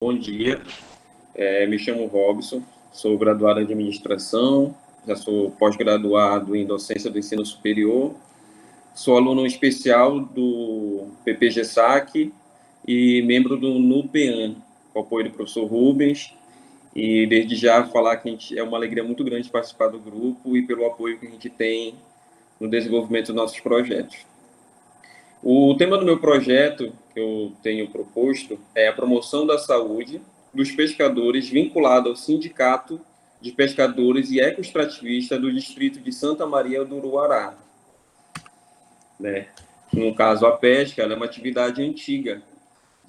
Bom dia, me chamo Robson, sou graduado em administração, já sou pós-graduado em docência do ensino superior, sou aluno especial do PPG-SAC e membro do NUPEAN, com o apoio do professor Rubens, e desde já falar que é uma alegria muito grande participar do grupo e pelo apoio que a gente tem no desenvolvimento dos nossos projetos. O tema do meu projeto, que eu tenho proposto, é a promoção da saúde dos pescadores vinculado ao Sindicato de Pescadores e Ecoextrativistas do Distrito de Santa Maria do Uruará. Né? No caso, a pesca é uma atividade antiga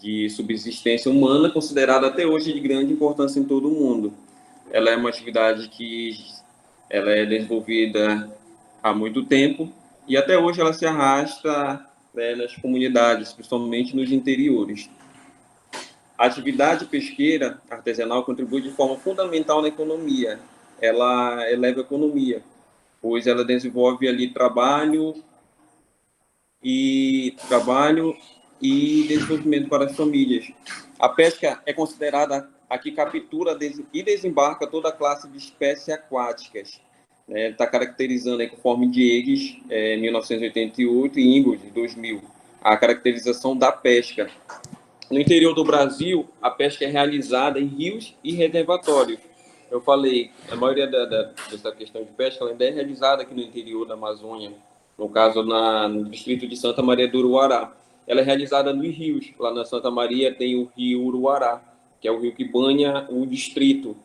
de subsistência humana, considerada até hoje de grande importância em todo o mundo. Ela é uma atividade que ela é desenvolvida há muito tempo e até hoje ela se arrasta, né, nas comunidades, principalmente nos interiores. A atividade pesqueira artesanal contribui de forma fundamental na economia. Ela eleva a economia, pois ela desenvolve ali trabalho e desenvolvimento para as famílias. A pesca é considerada a que captura e desembarca toda a classe de espécies aquáticas. Está caracterizando, conforme Diegues, 1988, e Ingold, 2000, a caracterização da pesca. No interior do Brasil, a pesca é realizada em rios e reservatórios. Eu falei, a maioria dessa questão de pesca ela ainda é realizada aqui no interior da Amazônia, no caso no distrito de Santa Maria do Uruará. Ela é realizada nos rios. Lá na Santa Maria tem o rio Uruará, que é o rio que banha o distrito.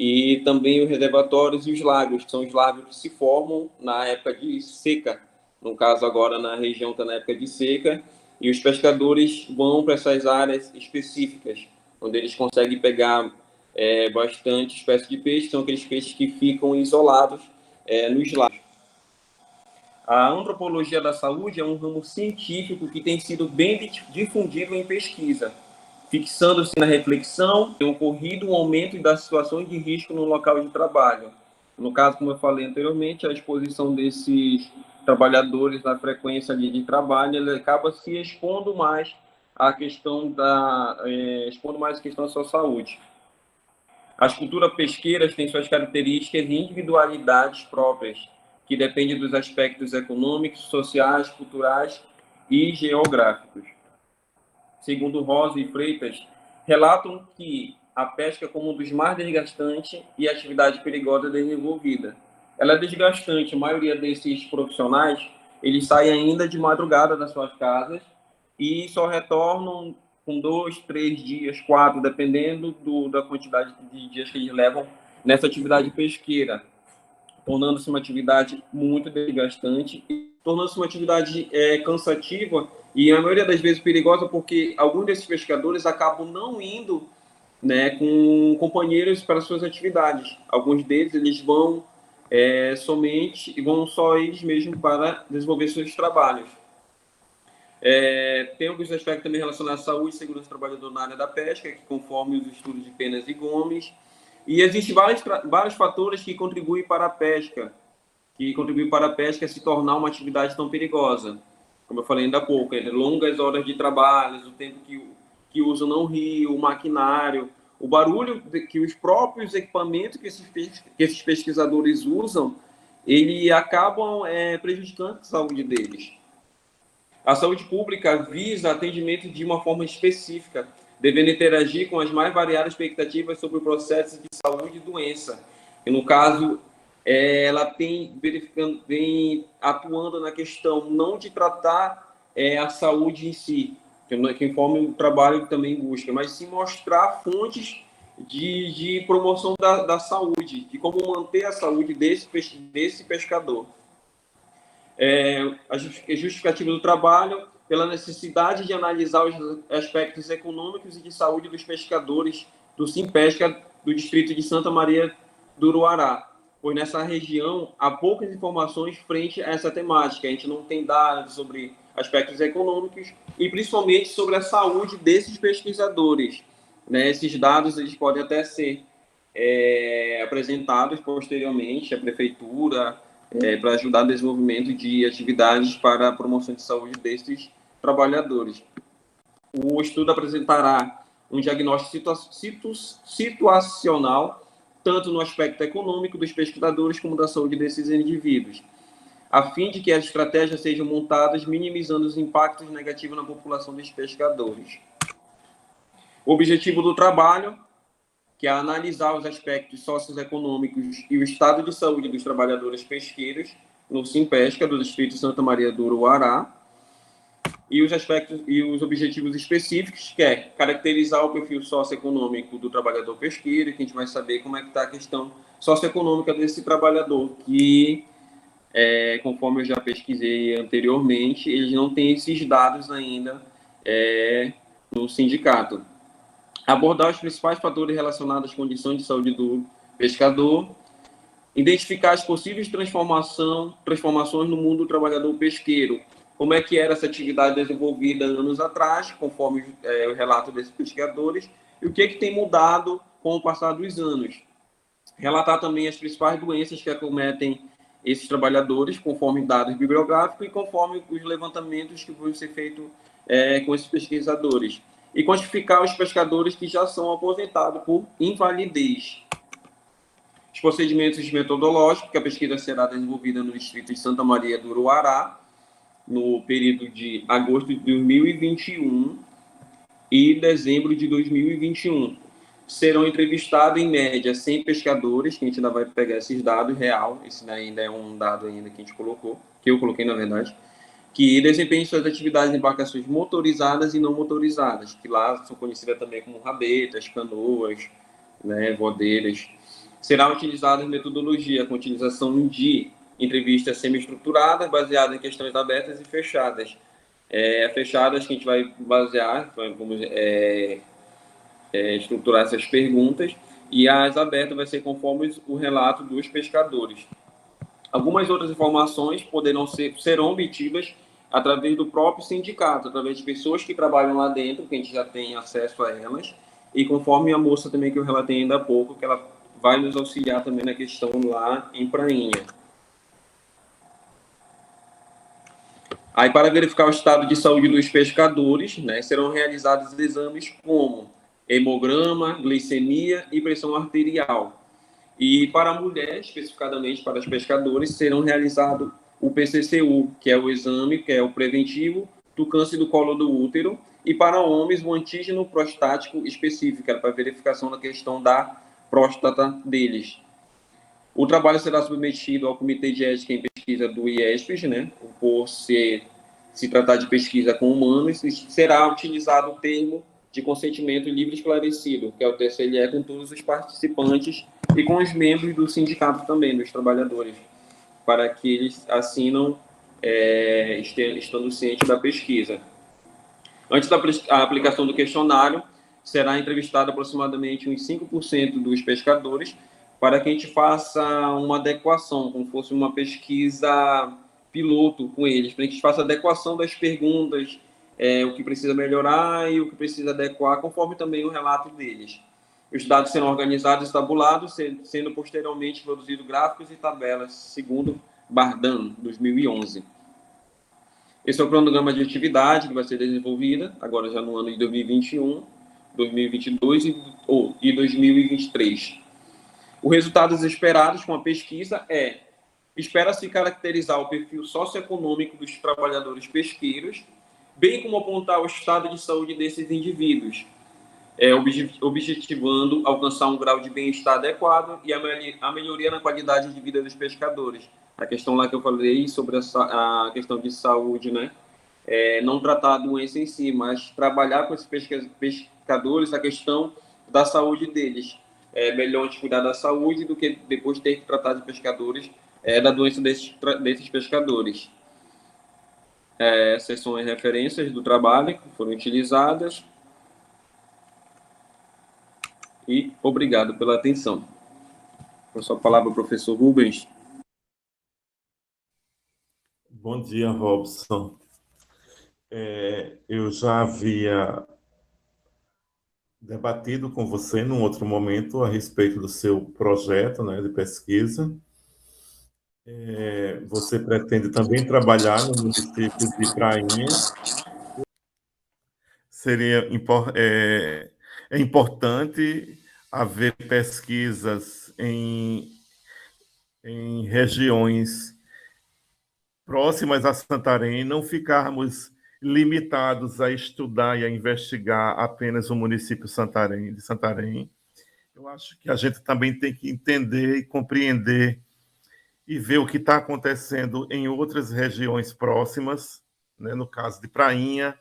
E também os reservatórios e os lagos, que são os lagos que se formam na época de seca. No caso, agora na região está na época de seca, e os pescadores vão para essas áreas específicas, onde eles conseguem pegar bastante espécies de peixe, são aqueles peixes que ficam isolados nos lagos. A antropologia da saúde é um ramo científico que tem sido bem difundido em pesquisa, fixando-se na reflexão, tem ocorrido um aumento das situações de risco no local de trabalho. No caso, como eu falei anteriormente, a exposição desses trabalhadores na frequência de trabalho, ele acaba se expondo mais à questão da sua saúde. As culturas pesqueiras têm suas características e individualidades próprias, que dependem dos aspectos econômicos, sociais, culturais e geográficos. Segundo Rosa e Freitas, relatam que a pesca é como um dos mais desgastantes e atividade perigosa desenvolvida. Ela é desgastante, a maioria desses profissionais, eles saem ainda de madrugada das suas casas e só retornam com 2, 3 dias, 4, dependendo da quantidade de dias que eles levam nessa atividade pesqueira, tornando-se uma atividade muito desgastante e tornando-se uma atividade cansativa e, a maioria das vezes, perigosa, porque alguns desses pescadores acabam não indo, né, com companheiros para suas atividades. Alguns deles eles vão vão só eles mesmos para desenvolver seus trabalhos. Tem alguns aspectos também relacionados à saúde e segurança do trabalhador na área da pesca, que conforme os estudos de Penas e Gomes. E existem vários fatores que contribuem para a pesca, se tornar uma atividade tão perigosa. Como eu falei ainda há pouco, longas horas de trabalho, o tempo que usam no rio, o maquinário, o barulho que os próprios equipamentos que esses pesquisadores usam, ele acabam prejudicando a saúde deles. A saúde pública visa atendimento de uma forma específica, devendo interagir com as mais variadas expectativas sobre o processo de saúde e doença. E, no caso, ela vem atuando na questão não de tratar a saúde em si, que conforme o trabalho também busca, mas sim mostrar fontes de promoção da saúde, de como manter a saúde desse pescador. A justificativa do trabalho pela necessidade de analisar os aspectos econômicos e de saúde dos pescadores do Simpesca do distrito de Santa Maria do Uruará, pois nessa região há poucas informações frente a essa temática. A gente não tem dados sobre aspectos econômicos e principalmente sobre a saúde desses pesquisadores. Né? Esses dados eles podem até ser apresentados posteriormente à prefeitura, para ajudar no desenvolvimento de atividades para a promoção de saúde desses trabalhadores. O estudo apresentará um diagnóstico situacional, tanto no aspecto econômico dos pesquisadores como da saúde desses indivíduos, a fim de que as estratégias sejam montadas minimizando os impactos negativos na população dos pescadores. O objetivo do trabalho, que é analisar os aspectos socioeconômicos e o estado de saúde dos trabalhadores pesqueiros no Simpesca do Distrito de Santa Maria do Uruará, e os aspectos e os objetivos específicos, que é caracterizar o perfil socioeconômico do trabalhador pesqueiro, que a gente vai saber como é que está a questão socioeconômica desse trabalhador, que, conforme eu já pesquisei anteriormente, eles não têm esses dados ainda no sindicato. Abordar os principais fatores relacionados às condições de saúde do pescador, identificar as possíveis transformações no mundo do trabalhador pesqueiro, como é que era essa atividade desenvolvida anos atrás, conforme o relato desses pescadores, e o que tem mudado com o passar dos anos. Relatar também as principais doenças que acometem esses trabalhadores, conforme dados bibliográficos e conforme os levantamentos que vão ser feitos com esses pesquisadores. E quantificar os pescadores que já são aposentados por invalidez. Os procedimentos metodológicos, que a pesquisa será desenvolvida no Distrito de Santa Maria do Uruará, no período de agosto de 2021 e dezembro de 2021. Serão entrevistados, em média, 100 pescadores, que a gente ainda vai pegar esses dados real, esse ainda é um dado ainda que a gente colocou, que eu coloquei, na verdade, que desempenham suas atividades em embarcações motorizadas e não motorizadas, que lá são conhecidas também como rabetas, canoas, vodeiras. Será utilizada metodologia com utilização de entrevistas semi-estruturadas, baseadas em questões abertas e fechadas. Fechadas que a gente vai basear, vamos estruturar essas perguntas, e as abertas vai ser conforme o relato dos pescadores. Algumas outras informações serão obtidas através do próprio sindicato, através de pessoas que trabalham lá dentro, que a gente já tem acesso a elas, e conforme a moça também que eu relatei ainda há pouco, que ela vai nos auxiliar também na questão lá em Prainha. Aí, para verificar o estado de saúde dos pescadores, serão realizados exames como hemograma, glicemia e pressão arterial. E para a mulher, especificadamente para os pescadores, serão realizados o PCCU, que é o exame, que é o preventivo do câncer do colo do útero, e para homens, o antígeno prostático específico, que é para verificação da questão da próstata deles. O trabalho será submetido ao Comitê de Ética em Pesquisa do IESPES, por se tratar de pesquisa com humanos, e será utilizado o termo de consentimento livre e esclarecido, que é o TCLE, com todos os participantes e com os membros do sindicato também, dos trabalhadores, para que eles assinam, estando cientes da pesquisa. Antes da aplicação do questionário, será entrevistado aproximadamente uns 5% dos pescadores, para que a gente faça uma adequação, como se fosse uma pesquisa piloto com eles, para que a gente faça adequação das perguntas, o que precisa melhorar e o que precisa adequar, conforme também o relato deles. Os dados serão organizados e tabulados, sendo posteriormente produzidos gráficos e tabelas, segundo Bardan, 2011. Esse é o cronograma de atividade que vai ser desenvolvida, agora já no ano de 2021, 2022 e 2023. Os resultados esperados com a pesquisa espera-se caracterizar o perfil socioeconômico dos trabalhadores pesqueiros, bem como apontar o estado de saúde desses indivíduos, objetivando alcançar um grau de bem-estar adequado e a melhoria na qualidade de vida dos pescadores. A questão lá que eu falei sobre a questão de saúde, não tratar a doença em si, mas trabalhar com esses pescadores a questão da saúde deles. É melhor a gente cuidar da saúde do que depois ter que tratar de pescadores, da doença desses pescadores. Essas são as referências do trabalho que foram utilizadas. E obrigado pela atenção. Com a sua palavra, professor Rubens. Bom dia, Robson. Eu já havia debatido com você num outro momento a respeito do seu projeto, de pesquisa. Você pretende também trabalhar no município de Prainha. Seria É importante haver pesquisas em regiões próximas a Santarém, não ficarmos limitados a estudar e a investigar apenas o município de Santarém. Eu acho que a gente também tem que entender e compreender e ver o que está acontecendo em outras regiões próximas, né? No caso de Prainha,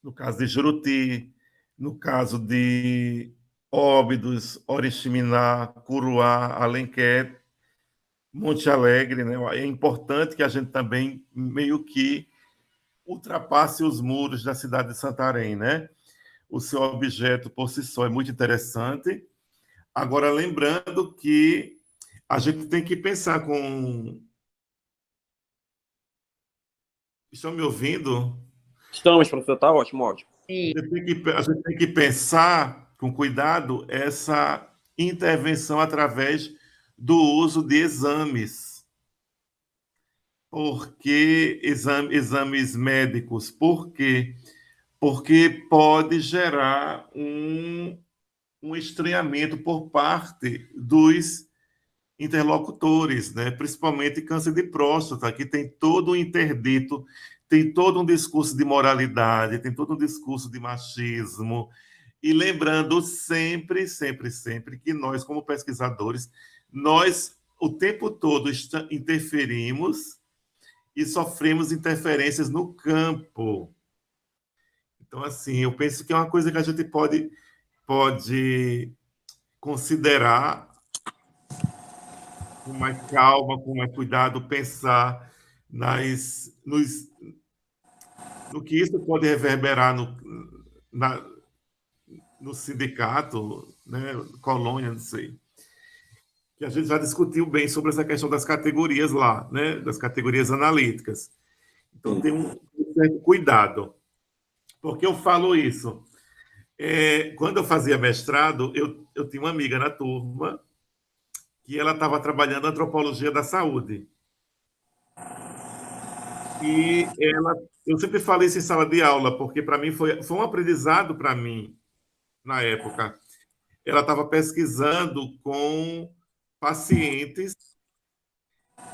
no caso de Juruti, no caso de Óbidos, Oriximiná, Curuá, Alenquer, Monte Alegre, né? É importante que a gente também meio que ultrapasse os muros da cidade de Santarém, né? O seu objeto por si só é muito interessante. Agora, lembrando que a gente tem que pensar com... Estão me ouvindo? Estamos, professor, está ótimo, ótimo. A gente tem que pensar com cuidado essa intervenção através do uso de exames. Por que exames médicos? Por quê? Porque pode gerar um estranhamento por parte dos interlocutores, né? Principalmente câncer de próstata, que tem todo um interdito, tem todo um discurso de moralidade, tem todo um discurso de machismo. E lembrando sempre, sempre, sempre que nós, como pesquisadores, nós o tempo todo interferimos e sofremos interferências no campo. Então, assim, eu penso que é uma coisa que a gente pode considerar com mais calma, com mais cuidado, pensar no que isso pode reverberar no sindicato, né, colônia, não sei. Que a gente já discutiu bem sobre essa questão das categorias lá, né, das categorias analíticas. Então, tem um certo cuidado. Por que eu falo isso? Quando eu fazia mestrado, eu tinha uma amiga na turma que ela estava trabalhando antropologia da saúde. E eu sempre falei isso em sala de aula, porque para mim foi um aprendizado para mim na época. Ela estava pesquisando com pacientes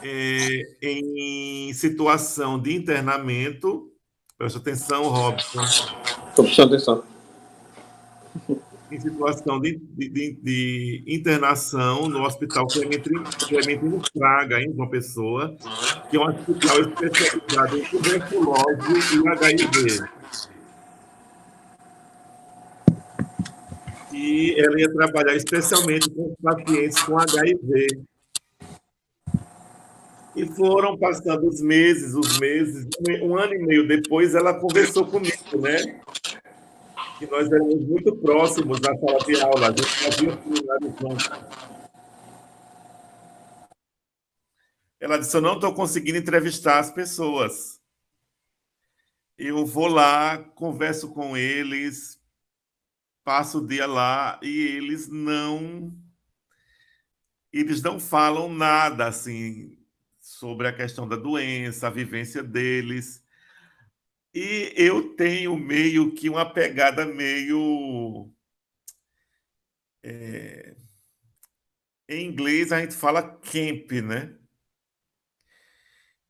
em situação de internamento. Presta atenção, Robson. Estou prestando atenção. Em situação de internação no Hospital Clementino Fraga, em João Pessoa, que é um hospital especializado em tuberculose e HIV. E ela ia trabalhar especialmente com pacientes com HIV. E foram passando os meses, um ano e meio depois, ela conversou comigo, né? Que nós éramos muito próximos da sala de aula, a gente fazia seminários juntos. Ela disse: eu não estou conseguindo entrevistar as pessoas. Eu vou lá, converso com eles, passo o dia lá e eles não falam nada assim sobre a questão da doença, a vivência deles. E eu tenho meio que uma pegada meio... Em inglês a gente fala camp, né?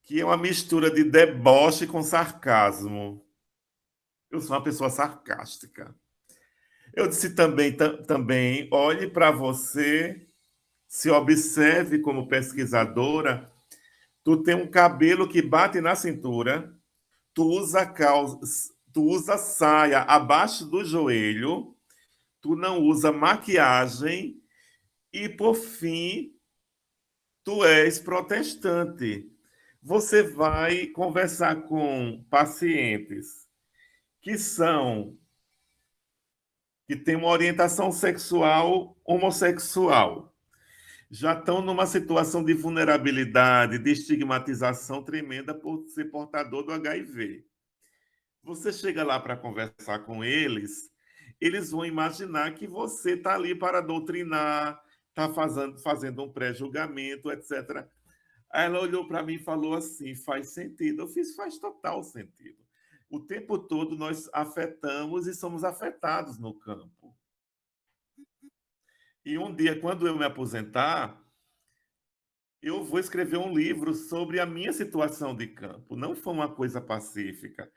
Que é uma mistura de deboche com sarcasmo. Eu sou uma pessoa sarcástica. Eu disse também olhe para você, se observe como pesquisadora, tu tem um cabelo que bate na cintura, tu usa saia abaixo do joelho, tu não usa maquiagem e, por fim, tu és protestante. Você vai conversar com pacientes que têm uma orientação sexual homossexual, já estão numa situação de vulnerabilidade, de estigmatização tremenda por ser portador do HIV. Você chega lá para conversar com eles, eles vão imaginar que você está ali para doutrinar, está fazendo um pré-julgamento, etc. Aí ela olhou para mim e falou assim: faz sentido. Eu fiz: faz total sentido. O tempo todo nós afetamos e somos afetados no campo. E um dia, quando eu me aposentar, eu vou escrever um livro sobre a minha situação de campo. Não foi uma coisa pacífica.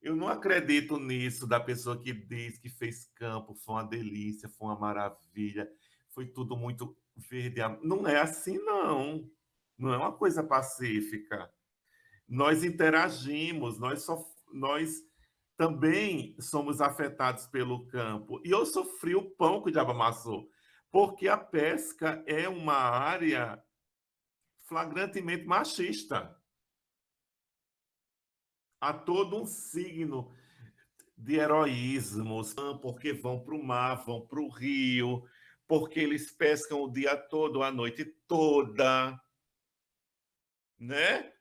Eu não acredito nisso da pessoa que diz que fez campo, foi uma delícia, foi uma maravilha, foi tudo muito verde. Não é assim, não. Não é uma coisa pacífica. Nós interagimos, nós também somos afetados pelo campo. E eu sofri o pão que o diabo amassou, porque a pesca é uma área flagrantemente machista. Há todo um signo de heroísmo, porque vão para o mar, vão para o rio, porque eles pescam o dia todo, a noite toda, né?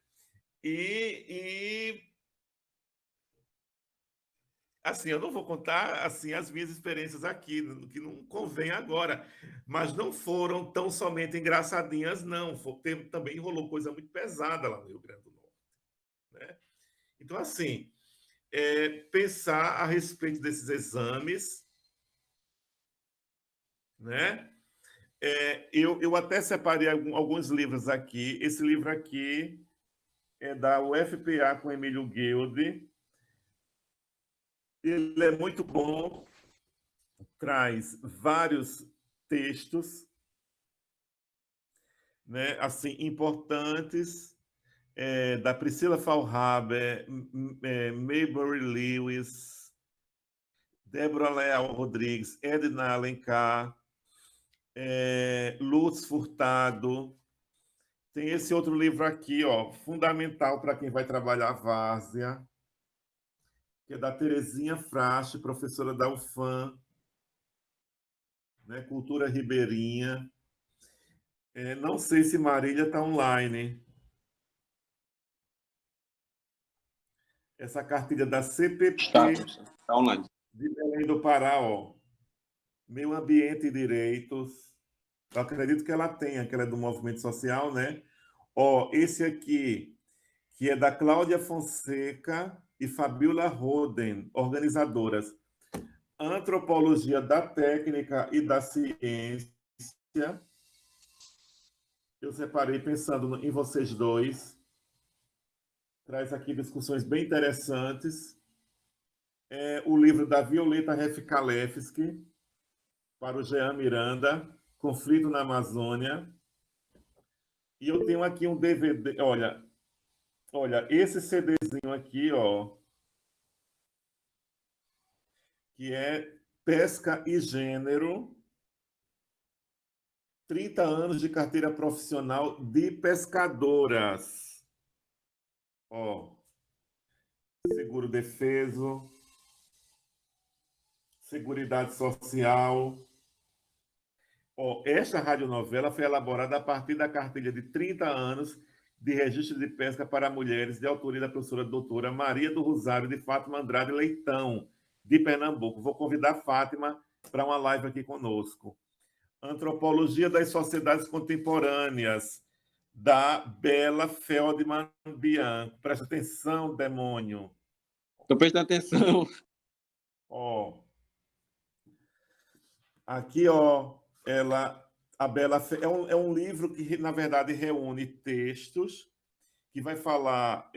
E assim, eu não vou contar assim as minhas experiências aqui, que não convém agora, mas não foram tão somente engraçadinhas, não. Também rolou coisa muito pesada lá no Rio Grande do Norte, né? Então, assim, pensar a respeito desses exames, né? Eu até separei alguns livros aqui. Esse livro aqui é da UFPA com Emílio Guilde. Ele é muito bom, traz vários textos, né, assim, importantes, da Priscila Faulhaber, Maybury Lewis, Débora Leal Rodrigues, Edna Alencar, Lutz Furtado. Tem esse outro livro aqui, ó, fundamental para quem vai trabalhar a várzea, que é da Terezinha Frache, professora da UFAM, né, Cultura Ribeirinha. Não sei se Marília está online. Essa cartilha da Está, CPP está online. de Belém do Pará, ó, Meio Ambiente e Direitos. Eu acredito que ela tenha, que ela é do movimento social, né? Ó, esse aqui, que é da Cláudia Fonseca e Fabiola Roden, organizadoras. Antropologia da Técnica e da Ciência. Eu separei pensando em vocês dois. Traz aqui discussões bem interessantes. O livro da Violeta Refkalevski, para o Jean Miranda, Conflito na Amazônia. E eu tenho aqui um DVD. Olha, esse CDzinho aqui, ó, que é Pesca e Gênero, 30 anos de carteira profissional de pescadoras. Ó, seguro defeso, seguridade social. Ó, esta radionovela foi elaborada a partir da cartilha de 30 anos de registro de pesca para mulheres, de autoria da professora doutora Maria do Rosário de Fátima Andrade Leitão, de Pernambuco. Vou convidar a Fátima para uma live aqui conosco. Antropologia das Sociedades Contemporâneas, da Bela Feldman Bianco. Presta atenção, demônio. Estou prestando atenção. Ó, aqui, ó, a Bela é um livro que, na verdade, reúne textos que vai falar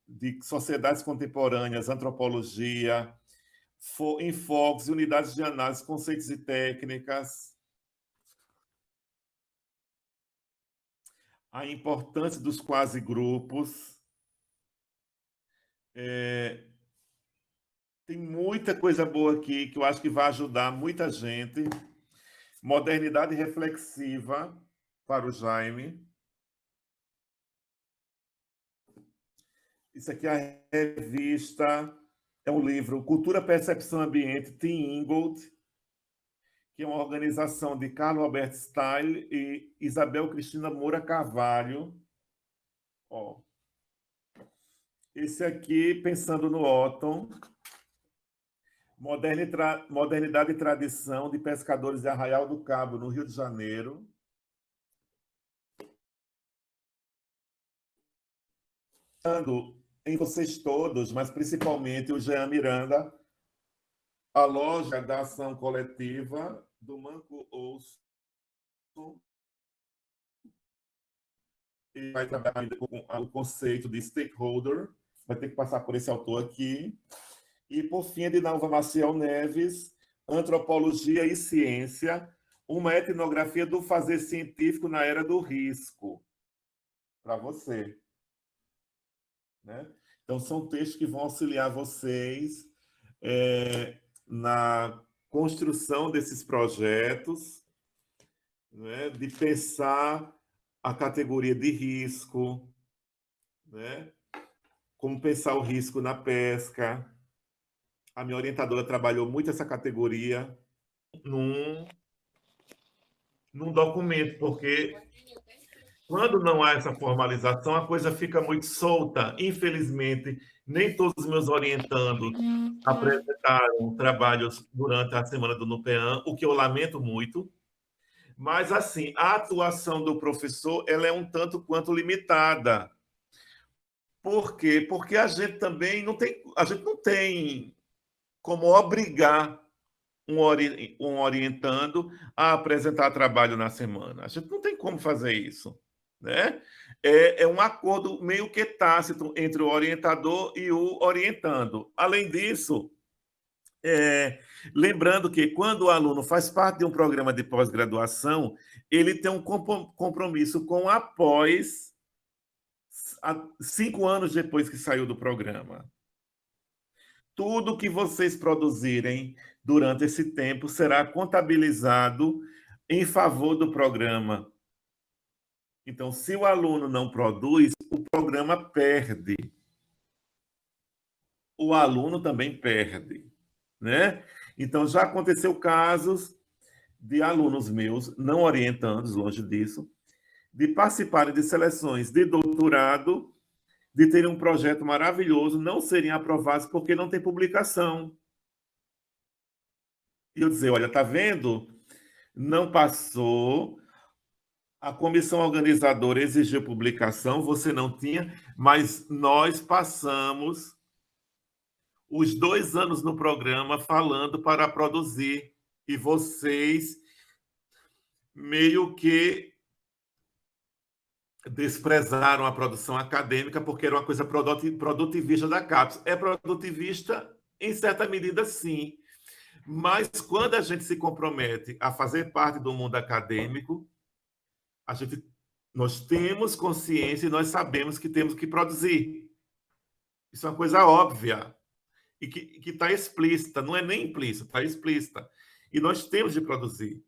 de sociedades contemporâneas, antropologia, enfoques, unidades de análise, conceitos e técnicas, a importância dos quase grupos. Tem muita coisa boa aqui que eu acho que vai ajudar muita gente. Modernidade reflexiva para o Jaime. Isso aqui é a revista, é um livro Cultura, Percepção Ambiente, Tim Ingold, que é uma organização de Carlos Alberto Style e Isabel Cristina Moura Carvalho. Ó. Esse aqui, Pensando no Otton, Modernidade e Tradição de Pescadores de Arraial do Cabo, no Rio de Janeiro. em vocês todos, mas principalmente o Jean Miranda, a loja da ação coletiva do Manco Osso, e vai trabalhar com o conceito de stakeholder, vai ter que passar por esse autor aqui. E, por fim, Edinalva Maciel Neves, Antropologia e Ciência, uma etnografia do fazer científico na era do risco, para você. Né? Então, são textos que vão auxiliar vocês na construção desses projetos, né? De pensar a categoria de risco, né? Como pensar o risco na pesca. A minha orientadora trabalhou muito essa categoria num documento, porque quando não há essa formalização, a coisa fica muito solta. Infelizmente, nem todos os meus orientandos apresentaram trabalhos durante a semana do NUPEAN, o que eu lamento muito. Mas, assim, a atuação do professor ela é um tanto quanto limitada. Por quê? Porque a gente também a gente não tem como obrigar um orientando a apresentar trabalho na semana. A gente não tem como fazer isso. Né? É um acordo meio que tácito entre o orientador e o orientando. Além disso, lembrando que quando o aluno faz parte de um programa de pós-graduação, ele tem um compromisso com a pós 5 anos depois que saiu do programa. Tudo que vocês produzirem durante esse tempo será contabilizado em favor do programa. Então, se o aluno não produz, o programa perde. O aluno também perde, né? Então, já aconteceu casos de alunos meus, não orientandos, longe disso, de participarem de seleções de doutorado, de terem um projeto maravilhoso, não serem aprovados porque não tem publicação. E eu dizer, olha, tá vendo? Não passou, a comissão organizadora exigiu publicação, você não tinha, mas nós passamos os 2 anos no programa falando para produzir, e vocês meio que desprezaram a produção acadêmica porque era uma coisa produtivista da CAPES. É produtivista em certa medida, sim, mas quando a gente se compromete a fazer parte do mundo acadêmico, nós temos consciência e nós sabemos que temos que produzir. Isso é uma coisa óbvia e que está explícita, não é nem implícita, está explícita. E nós temos de produzir,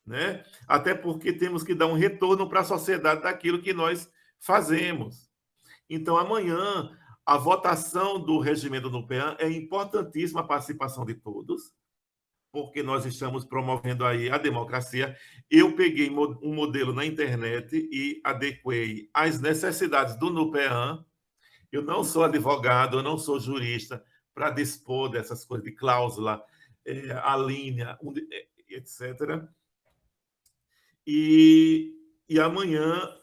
né? Até porque temos que dar um retorno para a sociedade daquilo que nós fazemos. Então, amanhã, a votação do regimento do PEAN é importantíssima a participação de todos, porque nós estamos promovendo aí a democracia. Eu peguei um modelo na internet e adequei às necessidades do NUPEAN. Eu não sou advogado, eu não sou jurista para dispor dessas coisas de cláusula, alínea, etc. E amanhã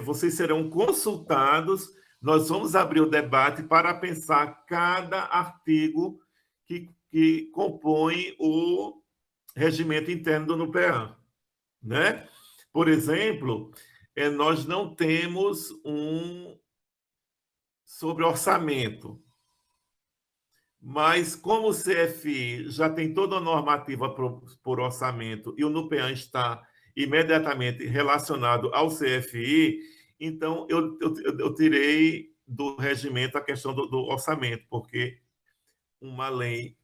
vocês serão consultados, nós vamos abrir o debate para pensar cada artigo que compõe o regimento interno do NUPEAN. Né? Por exemplo, nós não temos sobre orçamento, mas como o CFI já tem toda a normativa por orçamento e o NUPEAN está imediatamente relacionado ao CFI, então eu tirei do regimento a questão do orçamento, porque uma lei,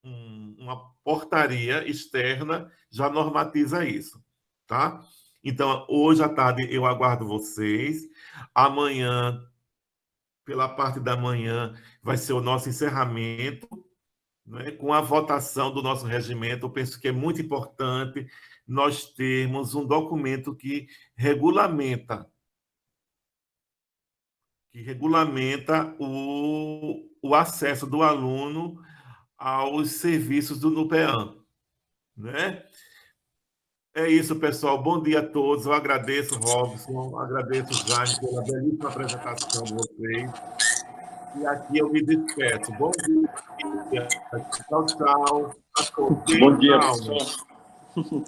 uma portaria externa já normatiza isso, tá? Então, hoje à tarde eu aguardo vocês. Amanhã, pela parte da manhã, vai ser o nosso encerramento, né, com a votação do nosso regimento. Eu penso que é muito importante nós termos um documento que regulamenta o acesso do aluno aos serviços do NUPEAN, né? É isso, pessoal. Bom dia a todos. Eu agradeço, Robson, agradeço, Jaime, pela belíssima apresentação de vocês. E aqui eu me despeço. Bom dia. Tchau, tchau. A todos. Bom dia, Tchau. professor.